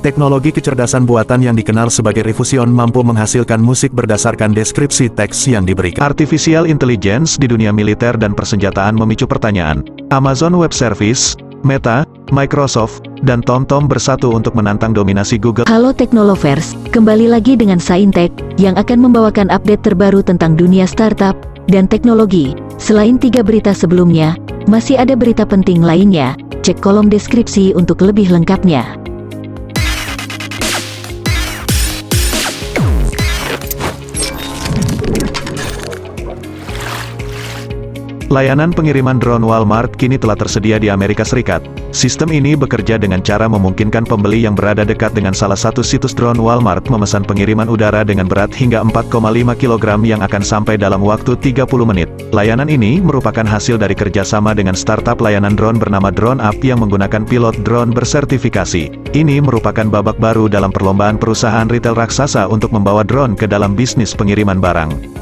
Teknologi kecerdasan buatan yang dikenal sebagai Refusion mampu menghasilkan musik berdasarkan deskripsi teks yang diberikan. Artificial Intelligence di dunia militer dan persenjataan memicu pertanyaan. Amazon Web Service, Meta, Microsoft, dan TomTom bersatu untuk menantang dominasi Google. Halo Teknolovers, kembali lagi dengan Saintek, yang akan membawakan update terbaru tentang dunia startup dan teknologi. Selain 3 berita sebelumnya, masih ada berita penting lainnya. Cek kolom deskripsi untuk lebih lengkapnya. Layanan pengiriman drone Walmart kini telah tersedia di Amerika Serikat. Sistem ini bekerja dengan cara memungkinkan pembeli yang berada dekat dengan salah satu situs drone Walmart memesan pengiriman udara dengan berat hingga 4,5 kg yang akan sampai dalam waktu 30 menit. Layanan ini merupakan hasil dari kerjasama dengan startup layanan drone bernama DroneUp yang menggunakan pilot drone bersertifikasi. Ini merupakan babak baru dalam perlombaan perusahaan retail raksasa untuk membawa drone ke dalam bisnis pengiriman barang.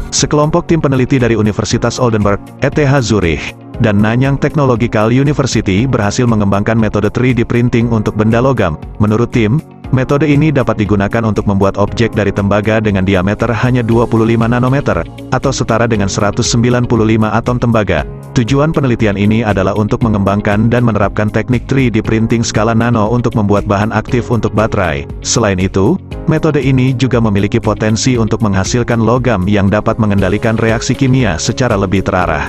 Sekelompok tim peneliti dari Universitas Oldenburg, ETH Zurich, dan Nanyang Technological University berhasil mengembangkan metode 3D printing untuk benda logam. Menurut tim, metode ini dapat digunakan untuk membuat objek dari tembaga dengan diameter hanya 25 nanometer, atau setara dengan 195 atom tembaga. Tujuan penelitian ini adalah untuk mengembangkan dan menerapkan teknik 3D printing skala nano untuk membuat bahan aktif untuk baterai. Selain itu, metode ini juga memiliki potensi untuk menghasilkan logam yang dapat mengendalikan reaksi kimia secara lebih terarah.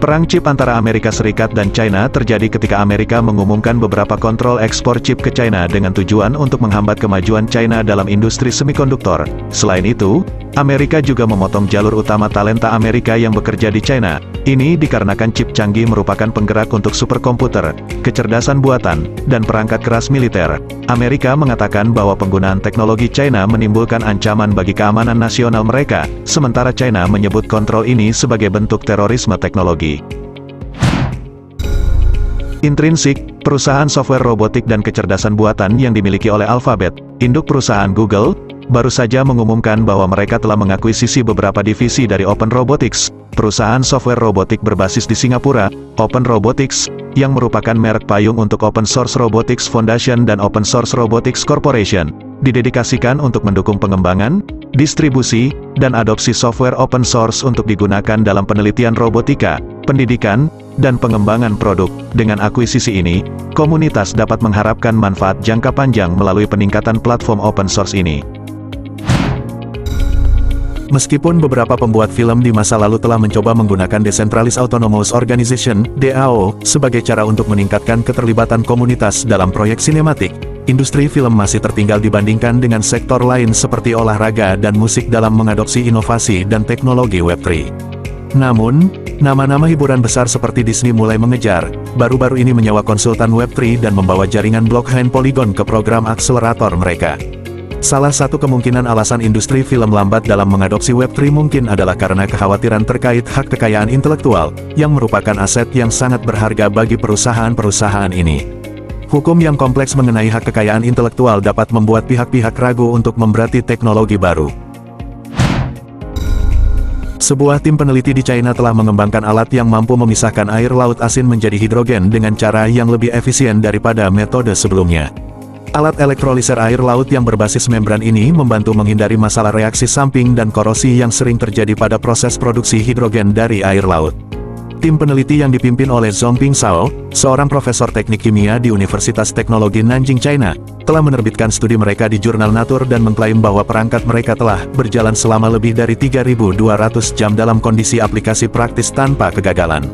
Perang chip antara Amerika Serikat dan China terjadi ketika Amerika mengumumkan beberapa kontrol ekspor chip ke China dengan tujuan untuk menghambat kemajuan China dalam industri semikonduktor. Selain itu, Amerika juga memotong jalur utama talenta Amerika yang bekerja di China. Ini dikarenakan chip canggih merupakan penggerak untuk superkomputer, kecerdasan buatan, dan perangkat keras militer. Amerika mengatakan bahwa penggunaan teknologi China menimbulkan ancaman bagi keamanan nasional mereka, sementara China menyebut kontrol ini sebagai bentuk terorisme teknologi. Intrinsic, perusahaan software robotik dan kecerdasan buatan yang dimiliki oleh Alphabet, induk perusahaan Google, baru saja mengumumkan bahwa mereka telah mengakuisisi beberapa divisi dari Open Robotics, perusahaan software robotik berbasis di Singapura. Open Robotics, yang merupakan merek payung untuk Open Source Robotics Foundation dan Open Source Robotics Corporation, didedikasikan untuk mendukung pengembangan, distribusi, dan adopsi software open source untuk digunakan dalam penelitian robotika, pendidikan, dan pengembangan produk. Dengan akuisisi ini, komunitas dapat mengharapkan manfaat jangka panjang melalui peningkatan platform open source ini. Meskipun beberapa pembuat film di masa lalu telah mencoba menggunakan Decentralized Autonomous Organization (DAO) sebagai cara untuk meningkatkan keterlibatan komunitas dalam proyek sinematik, industri film masih tertinggal dibandingkan dengan sektor lain seperti olahraga dan musik dalam mengadopsi inovasi dan teknologi Web3. Namun, nama-nama hiburan besar seperti Disney mulai mengejar, baru-baru ini menyewa konsultan Web3 dan membawa jaringan blockchain Polygon ke program akselerator mereka. Salah satu kemungkinan alasan industri film lambat dalam mengadopsi Web3 mungkin adalah karena kekhawatiran terkait hak kekayaan intelektual, yang merupakan aset yang sangat berharga bagi perusahaan-perusahaan ini. Hukum yang kompleks mengenai hak kekayaan intelektual dapat membuat pihak-pihak ragu untuk memberati teknologi baru. Sebuah tim peneliti di China telah mengembangkan alat yang mampu memisahkan air laut asin menjadi hidrogen dengan cara yang lebih efisien daripada metode sebelumnya. Alat elektroliser air laut yang berbasis membran ini membantu menghindari masalah reaksi samping dan korosi yang sering terjadi pada proses produksi hidrogen dari air laut. Tim peneliti yang dipimpin oleh Zhongping Zhao, seorang profesor teknik kimia di Universitas Teknologi Nanjing, China, telah menerbitkan studi mereka di jurnal Nature dan mengklaim bahwa perangkat mereka telah berjalan selama lebih dari 3.200 jam dalam kondisi aplikasi praktis tanpa kegagalan.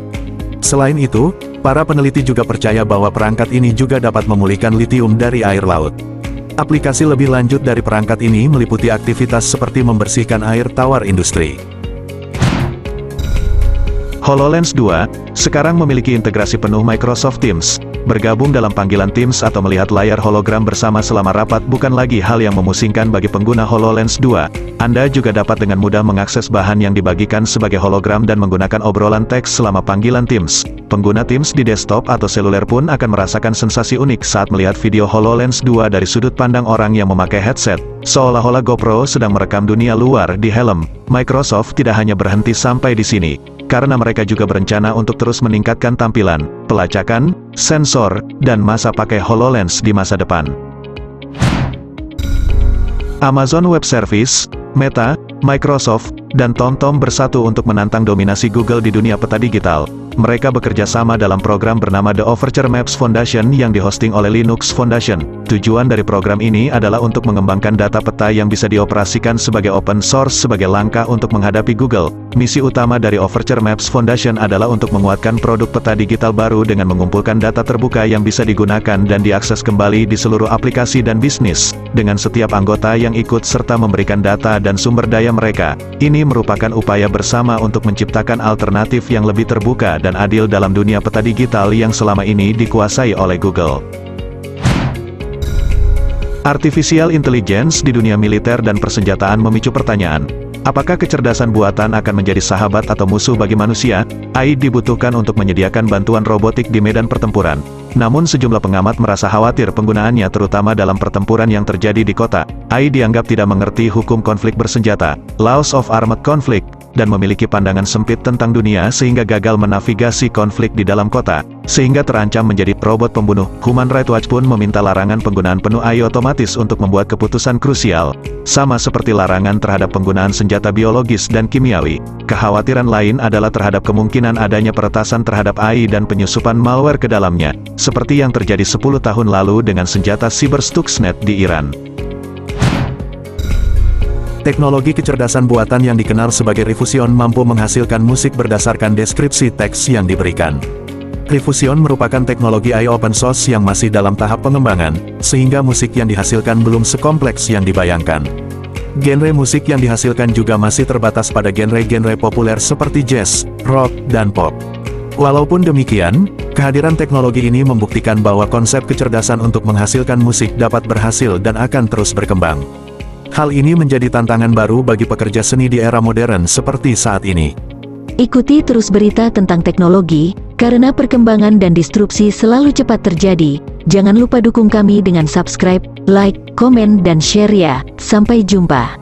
Selain itu, para peneliti juga percaya bahwa perangkat ini juga dapat memulihkan litium dari air laut. Aplikasi lebih lanjut dari perangkat ini meliputi aktivitas seperti membersihkan air tawar industri. HoloLens 2, sekarang memiliki integrasi penuh Microsoft Teams. Bergabung dalam panggilan Teams atau melihat layar hologram bersama selama rapat bukan lagi hal yang memusingkan bagi pengguna HoloLens 2. Anda juga dapat dengan mudah mengakses bahan yang dibagikan sebagai hologram dan menggunakan obrolan teks selama panggilan Teams. Pengguna Teams di desktop atau seluler pun akan merasakan sensasi unik saat melihat video HoloLens 2 dari sudut pandang orang yang memakai headset, seolah-olah GoPro sedang merekam dunia luar di helm. Microsoft tidak hanya berhenti sampai di sini. karena mereka juga berencana untuk terus meningkatkan tampilan, pelacakan, sensor, dan masa pakai HoloLens di masa depan. Amazon Web Services, Meta, Microsoft, dan TomTom bersatu untuk menantang dominasi Google di dunia peta digital. Mereka bekerja sama dalam program bernama The Overture Maps Foundation yang dihosting oleh Linux Foundation. Tujuan dari program ini adalah untuk mengembangkan data peta yang bisa dioperasikan sebagai open source sebagai langkah untuk menghadapi Google. Misi utama dari Overture Maps Foundation adalah untuk menguatkan produk peta digital baru dengan mengumpulkan data terbuka yang bisa digunakan dan diakses kembali di seluruh aplikasi dan bisnis, dengan setiap anggota yang ikut serta memberikan data dan sumber daya mereka. Ini merupakan upaya bersama untuk menciptakan alternatif yang lebih terbuka dan adil dalam dunia peta digital yang selama ini dikuasai oleh Google. Artificial Intelligence di dunia militer dan persenjataan memicu pertanyaan. Apakah kecerdasan buatan akan menjadi sahabat atau musuh bagi manusia? AI dibutuhkan untuk menyediakan bantuan robotik di medan pertempuran. Namun sejumlah pengamat merasa khawatir penggunaannya terutama dalam pertempuran yang terjadi di kota. AI dianggap tidak mengerti hukum konflik bersenjata, Laws of Armed Conflict, dan memiliki pandangan sempit tentang dunia sehingga gagal menavigasi konflik di dalam kota, sehingga terancam menjadi robot pembunuh. Human Rights Watch pun meminta larangan penggunaan penuh AI otomatis untuk membuat keputusan krusial, sama seperti larangan terhadap penggunaan senjata biologis dan kimiawi. Kekhawatiran lain adalah terhadap kemungkinan adanya peretasan terhadap AI dan penyusupan malware ke dalamnya, seperti yang terjadi 10 tahun lalu dengan senjata siber Stuxnet di Iran. Teknologi kecerdasan buatan yang dikenal sebagai Rifusion mampu menghasilkan musik berdasarkan deskripsi teks yang diberikan. Rifusion merupakan teknologi AI open source yang masih dalam tahap pengembangan, sehingga musik yang dihasilkan belum sekompleks yang dibayangkan. Genre musik yang dihasilkan juga masih terbatas pada genre-genre populer seperti jazz, rock, dan pop. Walaupun demikian, kehadiran teknologi ini membuktikan bahwa konsep kecerdasan untuk menghasilkan musik dapat berhasil dan akan terus berkembang. Hal ini menjadi tantangan baru bagi pekerja seni di era modern seperti saat ini. Ikuti terus berita tentang teknologi, karena perkembangan dan disrupsi selalu cepat terjadi. Jangan lupa dukung kami dengan subscribe, like, komen, dan share ya. Sampai jumpa.